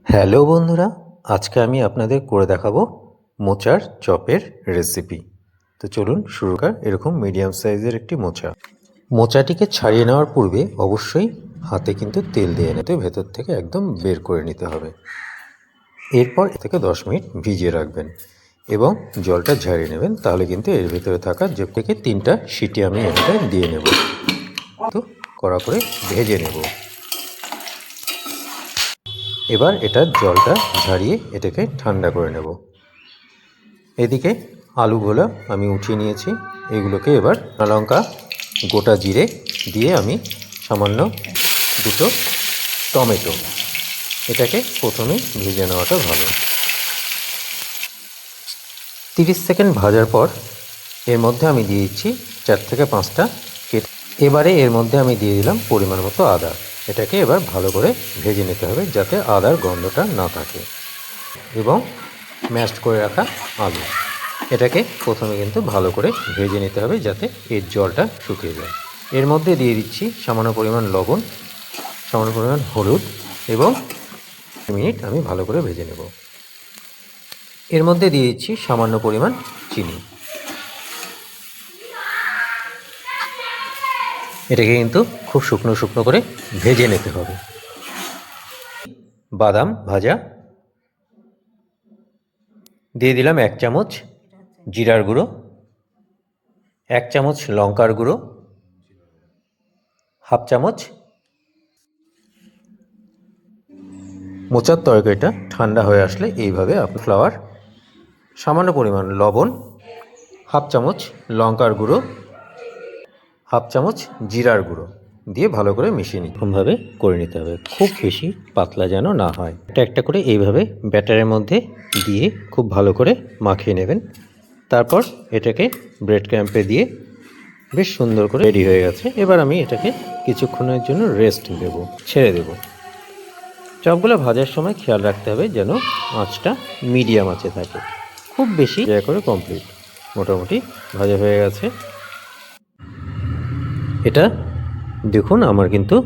Hello বন্ধুরা, আজকে আমি আপনাদের করে দেখাবো মোচার চপের রেসিপি। তো চলুন শুরু করা। এরকম মিডিয়াম সাইজের একটি মোচা। মোচাটিকে ছাড়িয়ে নেওয়ার পূর্বে অবশ্যই হাতে কিন্তু তেল দিয়ে নিতে, ভেতর থেকে একদম বের করে নিতে হবে। এরপর এ থেকে 10 মিনিট ভিজিয়ে রাখবেন এবং জলটা ঝারিয়ে নেবেন, তাহলে কিন্তু এর ভেতরে থাকা যে থেকে 3টা সিটি আমি এটাতে দিয়ে নেব। তো কড়া করে ভেজে নেব। এবার এটার জলটা ঝারিয়ে এটাকে ঠান্ডা করে নেব। এদিকে আলুগুলো আমি উঠিয়ে নিয়েছি। এগুলোকে এবার লঙ্কা, গোটা জিরে দিয়ে আমি সামান্য দুটো টমেটো, এটাকে প্রথমে ভেজে নেওয়াটা ভালো। 30 সেকেন্ড ভাজার পর এর মধ্যে আমি দিয়ে দিচ্ছি 4 থেকে 5টা কেটে। এবারে এর মধ্যে আমি দিয়ে দিলাম পরিমাণ মতো আদা। এটাকে এবার ভালো করে ভেজে নিতে হবে যাতে আদার গন্ধটা না থাকে, এবং ম্যাশড করে রাখা আলু, এটাকে প্রথমে কিন্তু ভালো করে ভেজে নিতে হবে যাতে এর জলটা শুকিয়ে যায়। এর মধ্যে দিয়ে দিচ্ছি সামান্য পরিমাণ লবণ, সামান্য পরিমাণ হলুদ, এবং মিনিট আমি ভালো করে ভেজে নেব। এর মধ্যে দিয়ে দিচ্ছি সামান্য পরিমাণ চিনি। এটাকে কিন্তু খুব শুকনো শুকনো করে ভেজে নিতে হবে। বাদাম ভাজা দিয়ে দিলাম 1 চামচ জিরার গুঁড়ো, 1 চামচ লঙ্কার গুঁড়ো, হাফ চামচ। মোচার তরকারিটা ঠান্ডা হয়ে আসলে এইভাবে আপনি ফ্লাওয়ার, সামান্য পরিমাণ লবণ, হাফ চামচ লঙ্কার গুঁড়ো, হাফ চামচ জিরার গুঁড়ো দিয়ে ভালো করে মিশিয়ে এরকমভাবে করে নিতে হবে। খুব বেশি পাতলা যেন না হয়। একটা একটা করে এইভাবে ব্যাটারের মধ্যে দিয়ে খুব ভালো করে মাখিয়ে নেবেন। তারপর এটাকে ব্রেড ক্র্যাম্পে দিয়ে বেশ সুন্দর করে রেডি হয়ে গেছে। এবার আমি এটাকে কিছুক্ষণের জন্য রেস্ট দেব, ছেড়ে দেব। চপগুলো ভাজার সময় খেয়াল রাখতে হবে যেন আঁচটা মিডিয়াম আঁচে থাকে, খুব বেশি জায়গা করে কমপ্লিট। মোটামুটি ভাজা হয়ে গেছে। এটা দেখুন আমার কিন্তু